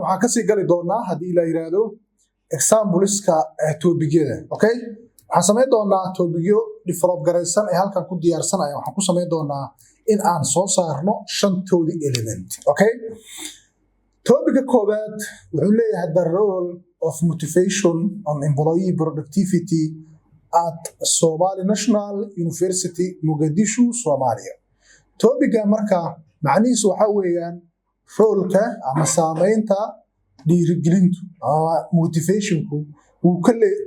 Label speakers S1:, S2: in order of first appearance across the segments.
S1: waxaan ka sii gali doonaa haddii la yiraahdo exampleska topigyada. Okay, waxaan samayn doonaa topigyo develop garaysan ee halkan ku diyaarsanaya. Waxaan ku samayn doonaa in aan soo saarno shantoodii element. Okay, topiga koowaad wuxuu leeyahay the role of motivation on employee productivity at Somali National University Mogadishu, Somalia. Topiga marka macnihiisu waxa weeyaan roolka ama saamaynta dhiirigelintu ama motivationku uu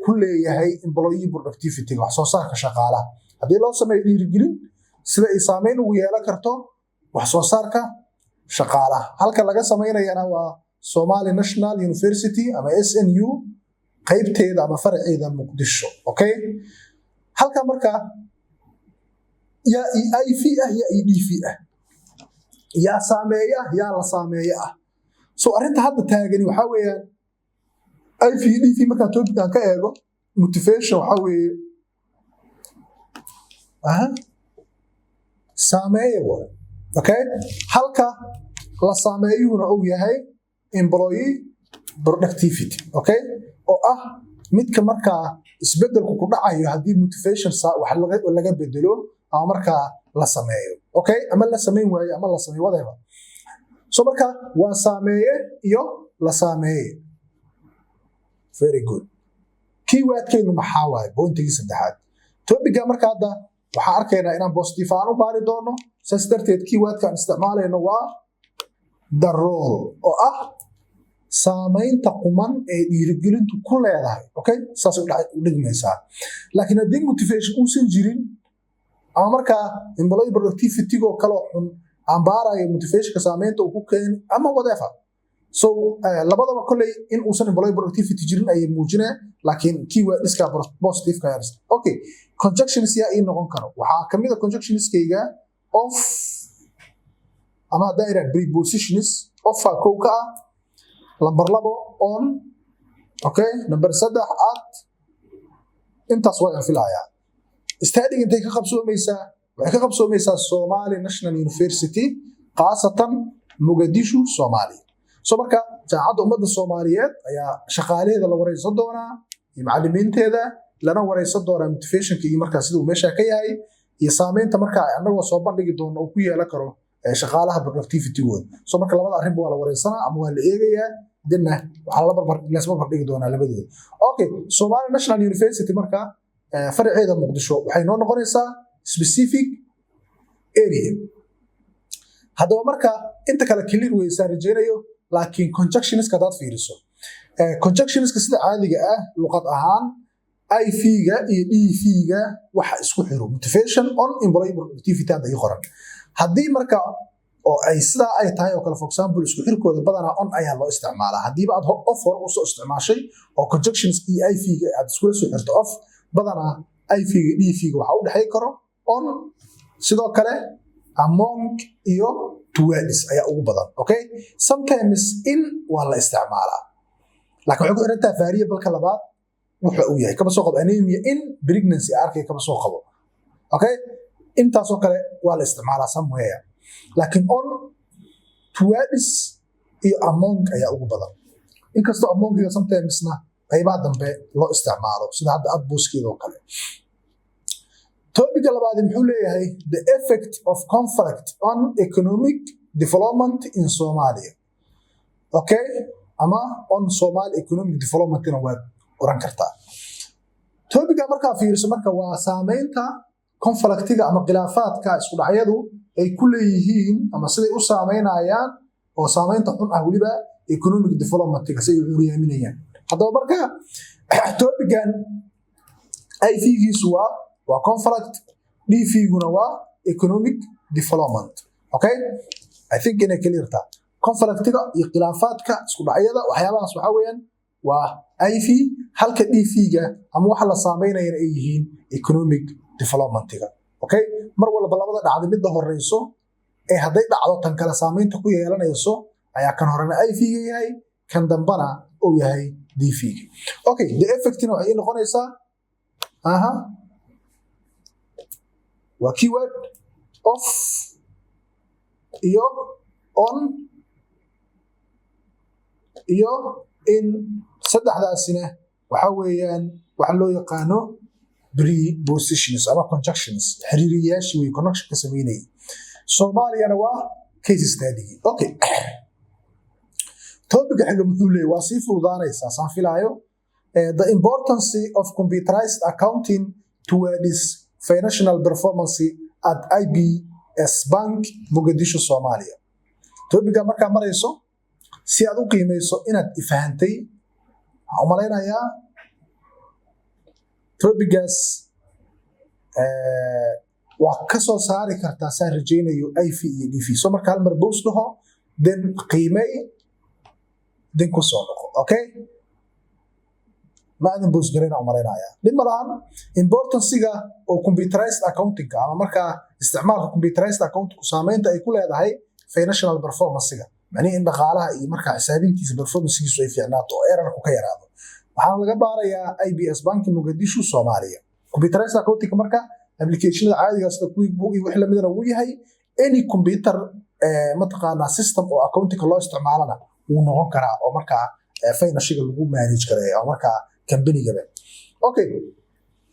S1: ku leeyahay employee productivity wax soo saarka shaqaalaha. Haddii loo sameeyo dhiirigelin sida ay saamayn ugu yeelan karto wax soo saarka shaqaalaha. Halka laga sameynayana waa Somali National University ama SNU qaybteeda ama farceeda Muqdisho. Okay, halka marka ya EIV ah ya EDV ah ya saameeya ya la saameeya ah. So arinta hadda taagani waxa weeyaan IVDV marka topican ka eego motivation waxa weeye saameeya waa. Okay, halka la saameeyuna uu yahay employee productivity. Okay, oo ah midka marka isbedelku ku dhacayo haddii motivation wax laga bedelo ama marka la sameeyo. Okay, ama la sameyn waayo ama la sameeyo whatever. So marka waa saameeye iyo la saameeye. Very good. Keywordkeenu maxaa waaye pointigii saddexaad. Topiga marka hadda waxaan arkaynaa inaan positive aan u baari doono. Saas darteed keywordkaan isticmaalayno waa the role oo ah saamaynta quman ee dhiirigelintu ku leedahay. Okay, saas u dhigmaysaa. Laakiin haddii motivation uusan jirin ama marka employee productivity oo kale xun aan baarayo motivationka saamaynta uu ku keen ama whatever. So labadaba kulay in uusan employee productivity jirin ay muujinayaan laakiin keyword iska positive ka yaris. Okay, conjunctions yaa in noqon karo waxaa kamid ah conjunctionskayga of ama direct prepositions of kow ka ah number 2 on. Okay, number 3 at intaas waa filayaa. Studying intay ka qabsoomaysaa waxay ka qabsoomaysaa Somali National University qaasatan Mogadishu, Somalia. So marka jaamacadda ummadda Soomaaliyeed ayaa shaqaaleeda la wareysan doonaa iyo macallimiinteeda lana wareysan doonaa motivationka iyo marka sidoo meesha ka yahay iyo saameynta marka anagoo soo bandhigi doono oo ku yeelan karo shaqaalaha productivity-gooda. So marka labada arrin waa la wareysanaa ama waa la eegayaa dinna waxa la barbar dhigi doonaa labadooda. Okay, Somali National University marka farceeda Muqdisho waxay noo noqonaysaa specific area. Haddaba marka inta kale clear weysa rajeynayo laakiin conjunctionska dad fiiriso. Conjunctionska sida caadiga ah luqad ahaan IV-ga iyo DV-ga waxa isku xiro motivation on employee productivity ay qoran. Haddii marka oo ay sida ay tahay oo kale for example isku xirkooda badanaa on ayaa loo isticmaalaa. Haddii aad off hore u soo isticmaashay oo conjunctions iyo IV-ga aad isku soo xirto off badanaa IV-ga DV-ga waxa u dhaxay karo on sidoo kale among iyo towards ayaa ugu badan. Okay, sometimes in waa la isticmaalaa laakiin wuxuu inta variable-ka labaad wuxuu u yahay kaba soo qabo anemia in pregnancy arkay kaba soo qabo. Okay, intaas oo kale waa la isticmaalaa somewhere laakiin on towards iyo among ayaa ugu badan. Inkastoo among iyo sometimes-na qaybaha dambe loo isticmaalo sida hadda adbooskiida oo kale. Topiga labaad muxuu leeyahay the effect of conflict on economic development in Somalia. Okay, ama on Somali economic development in waa oran kartaa. Topiga marka fiirso marka waa saameynta conflictiga ama khilaafaadka isku dhacyadu ay ku leeyihiin ama siday u saameynayaan oo saameynta xun ah waliba economic development-ka say u riyaaminayaan. Haddaba marka topigan IV-giisu waa conflict, DV-guna waa economic development. Okay, I think inay clear tahay conflictiga iyo khilaafaadka isku dhacyada waxyaabahaas waxa weeyaan waa IV halka DV-ga ama waxa la saameynayaan ay yihiin economic development-ga. Okay, mar walba labada dhacdo mid horeyso ee haday dhacdo tan kala saameynta ku yeelanayso ayaa kan horena IV-ga yahay kan dambana uu yahay DV-ga. Okay, the effect-ina waxay noqonaysaa waa keyword of iyo on iyo in saddexdaasina waxa weeyaan waxa loo yaqaano prepositions ama conjunctions xiriiriyaashii way connection ka sameynayay Soomaaliyana waa case study okay topic xigga muxuu leeyahay waa si fududaanaysa saan filaayo the importance of computerized accounting towards financial performance at IBS Bank Mogadishu Somalia topic marka marayso si aad u qiimeyso inaad ifahantay waxaan malaynayaa topigaas waa ka soo saari kartaa saan rajaynayo IF iyo DF so marka hal mar boos dhaho then qiimey then ku soo noqo okay ma adan boos gareena u malaynayaa dhimadan importance-ga oo computerized accounting ama marka isticmaalka computerized accounting ku saameynta ay ku leedahay financial performance-ga macnaheedu in dhaqaalaha iyo marka xisaabintiisa performance-giisu ay fiicnaato oo error-ku ka yaraado waxaan laga baarayaa IBS Bank Mogadishu Soomaaliya computerized accounting marka application-da caadiga ah sida QuickBook iyo wixii la mid ah uu yahay any computer mataqaana system oo accounting loo isticmaalana uu noqon karaa oo marka financial lagu manage kareeyo oo marka company-ga okay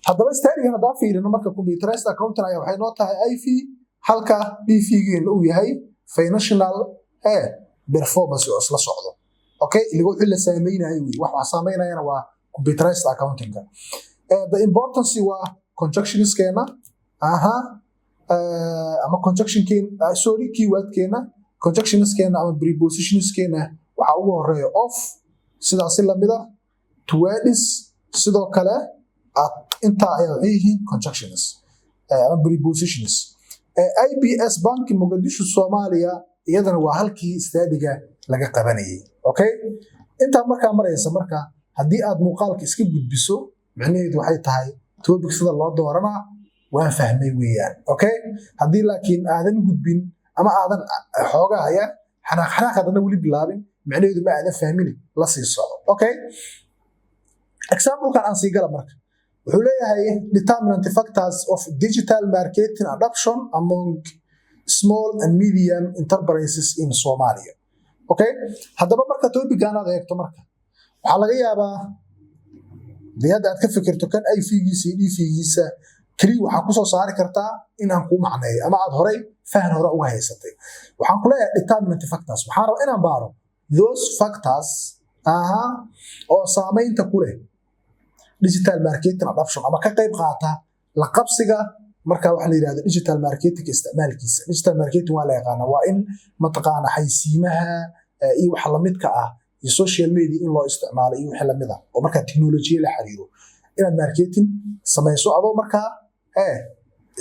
S1: haddaba study-gan haddaan fiirino marka computerized accounting ayaa waxay noo tahay IF halka DF-geena uu yahay financial performance oo isla socdo okay iligu xil la saameynayo wax saameynayana waa computerized accounting the importance waa conjunctions-keena ama conjunction-keena sorry keyword-keena conjunctions-keena ama prepositions-keena waxa ugu horeeya of sidaas la mid ah towards sidoo kale inta ay yihiin conjunctions ama prepositions IBS Bank Mogadishu Soomaaliya iyadana waa halkii study-ga laga qabanayay okay inta marka maraysa marka hadii aad muuqaalka iska gudbiso macnaheedu waxay tahay topic sida loo doorana waan fahmay weeyaan okay hadii laakiin aadan gudbin ama aadan xoogaya xanaaqadana wali bilaabin macnaheedu ma aadan fahmin la sii socdo okay example kan aan sii gala marka wuxuu leeyahay determinant factors of digital marketing adoption among small and medium enterprises in Somalia okay haddaba marka topic-gan aad eegto marka waxa laga yaabaa diyada aad ka fikirto kan IF-giisa iyo DF-giisa kali waxa ku soo saari kartaa in aan ku macneeyo ama aad horay fahan hore uga haysatay waxaan ku leeyahay determinant factors waxaan rabaa inaan baaro those factors oo saameynta ku leh digital marketing adoption ama ka qayb qaata la qabsiga marka waxa la yiraahdo digital marketing isticmaalkiisa digital marketing waa la yaqaan waa in mataqaana xaysiimaha iyo wax la midka ah iyo social media in loo isticmaalo iyo wax la mid ah oo marka technology la xiriiro inaad marketing samayso adoo marka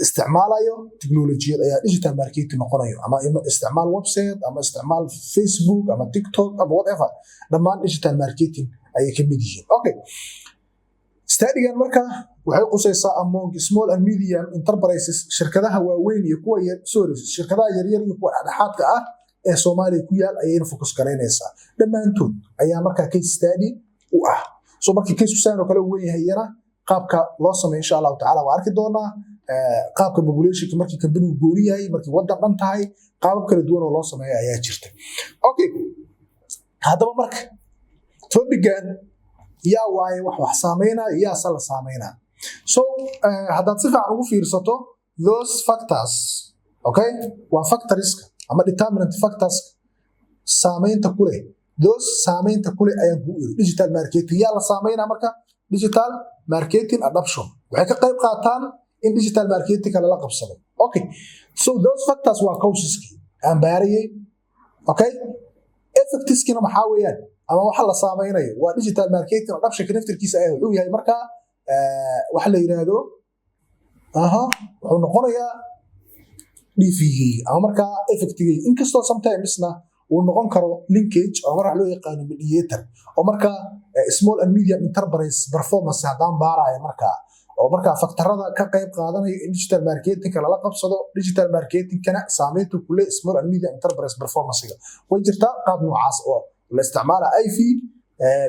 S1: isticmaalayo technology ayaa digital marketing noqonayo ama isticmaal website ama isticmaal Facebook ama TikTok ama whatever dhammaan digital marketing ayay ka mid yihiin okay study-gan marka waxay qusaysaa among small and medium enterprises shirkadaha waaweyn iyo kuwa yar shirkadaha yaryar iyo kuwa dhexdhexaadka ah ee Soomaaliya ku yaal ayay focus gareynaysaa dhamaantood ayaa marka case study u ah soo markii case saan oo kale uu yahay yana qaabka loo sameeyo insha Allah taala waa arki doonaa qaabka population markii company gooni yahay markii wadan dhan tahay qaabab kala duwan oo loo sameeyo ayaa jirta okay hadaba marka topic-gan yaa waaye wax saameynaa yaa sala saameynaa so haddaad si fiican ugu fiirsato those factors okay waa factors ama determinant factors saameynta ku leh those saameynta ku leh ayaan ku iri digital marketing yaa la saameynaa marka digital marketing adoption waxay ka qayb qaataan in digital marketing kala la qabsado okay so those factors waa causes-kii aan baariyay okay effects-kiina maxaa weeyaan ama waxa la saameynayo waa digital marketing adoption naftirkiisa ay u yahay marka waxa la yiraahdo wuxuu noqonayaa DF-gi ama marka effect-gi inkastoo sometimes-na uu noqon karo linkage oo waxa loo yaqaan mediator oo marka small and medium enterprise performance hadaan baarayo marka oo marka faktarada ka qayb qaadanaya in digital marketing kala la qabsado digital marketing kana saameyntu ku leh small and medium enterprise performance-ga way jirtaa qaab noocaas oo la isticmaala IF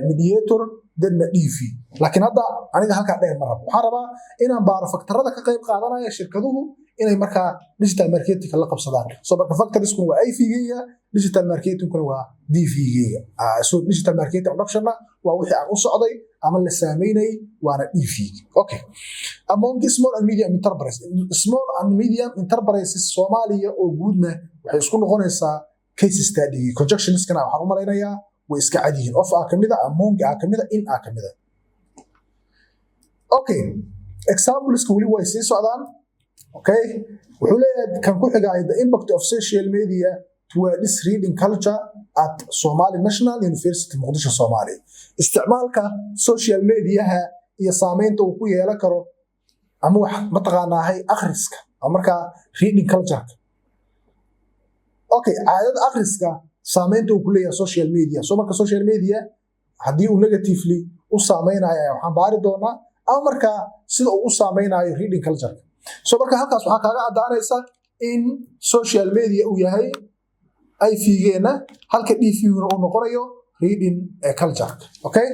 S1: mediator dadna DF laakiin hadda aniga halka dheer ma rabo waxaan rabaa inaan baaro faktarada ka qayb qaadanaya shirkaduhu inay markaa digital marketing la qabsadaan so marka factories-ku waa IV-geyga digital marketing-kuna waa DV-geyga so digital marketing adoption waa wixii aan u socday ama la saameynay waana DV okay among small and medium enterprises Soomaaliya oo guudna waxay isku noqonaysaa case study conjunctions-kana waxaan u malaynayaa way iska cad yihiin of kamida among kamida in kamida okay examples-ku wali way sii socdaan okay wuxuu leeyahay kan ku xigay the impact of social media towards reading culture at Somali National University Muqdisho Soomaaliya isticmaalka social media-ha iyo saameynta uu ku yeelan karo ama wax mataqaanahay akhriska ama marka reading culture okay caadada akhriska saameynta uu ku leeyahay social media so marka social media hadii uu negatively u saameynayo waxaan baari doonaa ama marka sida uu u saameynayo reading culture so marka halkaas waxa kaaga cadaanaysa in social media uu yahay IV-geena halka DV-guna uu noqonayo reading culture okay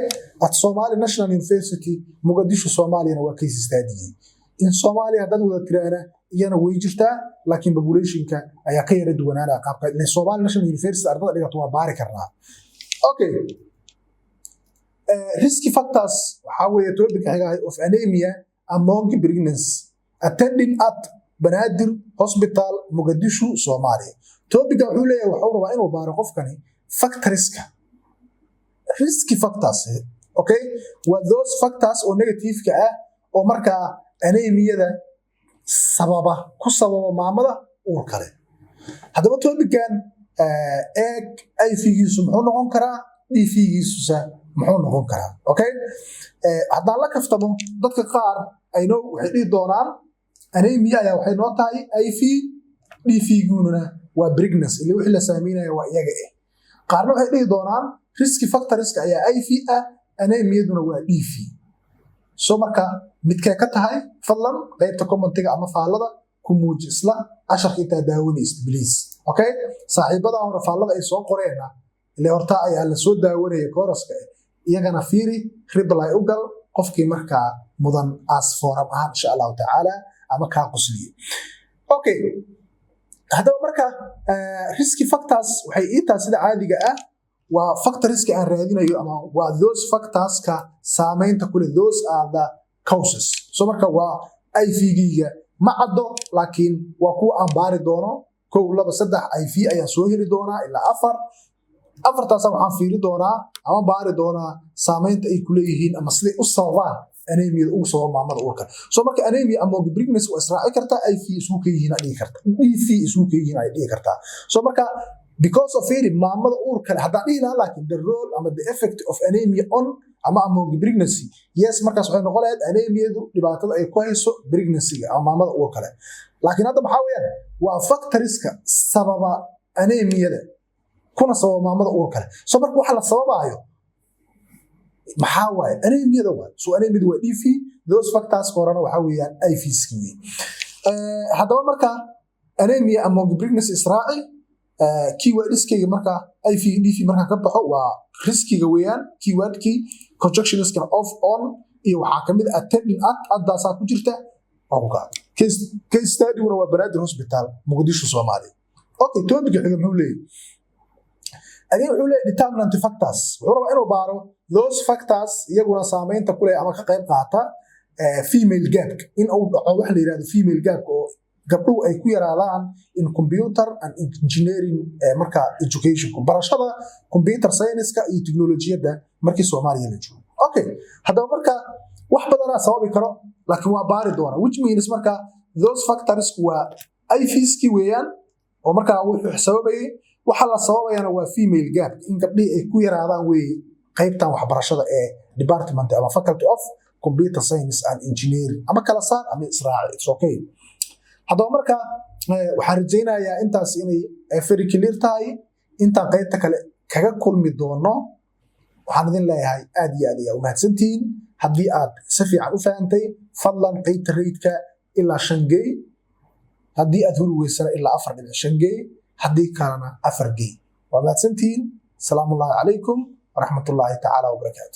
S1: at Somali National University Muqdisho Soomaaliya waa case study in Soomaaliya dad wada tirana iyana way jirtaa laakiin population-ka ayaa ka yara duwanaana qaabka in Somali National University ardada dhigato waa baari karnaa okay risky factors waxa weeye topic of anemia among pregnancy attending at Banaadir Hospital Muqdisho Soomaaliya topic wuxuu leeyahay wuxuu rabaa inuu baaro qofkani factorska risky factors okay waa those factors oo negative ka ah oo marka anemiyada ku sababa maamada uur kale hadaba topican IV-giisu muxuu noqon karaa DV-giisu muxuu noqon karaa okay haddaan la kaftamo dadka qaar ayno waxay dhihi doonaan anemia ayaa waxay noo tahay IV DV-guna waa pregnancy ilaa wixii la saameynayo waa iyaga qaarna waxay dhihi doonaan risky factorska ayaa IV anemiyaduna waa DV so marka midkay ka tahay fadlan qaybta commentiga ama faallada ku muuji isla casharka inta daawanaysid please okay saaxiibada hore faallada ay soo qoreena ilaa horta ayaa la soo daawanaya kooraska iyagana fiiri reply u gal qofkii marka mudan as forum ah insha Allah taala ama ka qosliyo okay hadaba marka risky factors waxay inta sida caadiga ah waa factorska aan raadinayo ama waa those factors ka saameynta kule those are the causes so marka waa IV-giga ma caddo laakiin waa kuwa aan baari doono 1 2 3 IV ayaa soo heli doonaa ilaa 4 afartaas waxaan fiiri doonaa ama baari doonaa saameynta ay ku leeyihiin ama sida u sababaan anemia ugu soo maamada uurka so marka anemia ama pregnancy waa israaci kartaa IV isku ka yihiin dhigi kartaa DV isku ka yihiin ay dhigi kartaa so marka because of it maamada uurka hadda dhina laakiin the role ama the effect of anemia on ama pregnancy yes markaas waxay noqonayd anemiyadu dhibaatada ay ku hayso pregnancy-ga ama maamada uurka laakiin hadda maxaa weeyaan waa factorska sababa anemiyada kuna sababa maamada uurka so marka waxa la sababayo maxaa waaye anemiyada waa so anemiyadu waa DV those factors qorana waxa weeyaan IV-ski hadaba marka anemia among pregnancy israaci keyword-iskayga marka IV DV marka ka baxo waa riskiga weeyaan keyword-kii conjunctions-ka off on iyo waxa kamid attending at addaasa ku jirta case study-guna waa Banaadir Hospital Muqdisho Soomaaliya okay topic-ga xiga muxuu leeyahay wuxuu leeyahay determinant factors wuxuu rabaa inuu baaro those factors iyaguna saameynta ku leh ama ka qayb qaata female gap in uu dhaco wax la yiraahdo female gap oo gabdhuhu ay ku yaraadaan in computer and engineering marka education barashada computer science-ka iyo technology-da markii Soomaaliya la joogo okay hadaba marka wax badan sababi karo laakiin waa baari doona which means marka those factors waa IV-ski weeyaan oo marka wuxuu sababay waxa la sababayana waa female gap in gabdhihi ay ku yaraadaan way qaybtan waxbarashada ee department ama faculty of computer science and engineering ama kala saar ama israaci it's okay hadaba marka waxaan rajaynayaa intaas inay very clear tahay inta qaybta kale kaga kulmi doono waxaan idin leeyahay aad iyo aad u mahadsantiin haddii aad si fiican u fahantay fadlan qaybta rate-ka ilaa 5G haddii aad huri weysana ilaa 4.5G haddii kalena 4G waa mahadsantiin salaamu alaykum ورحمة الله تعالى وبركاته.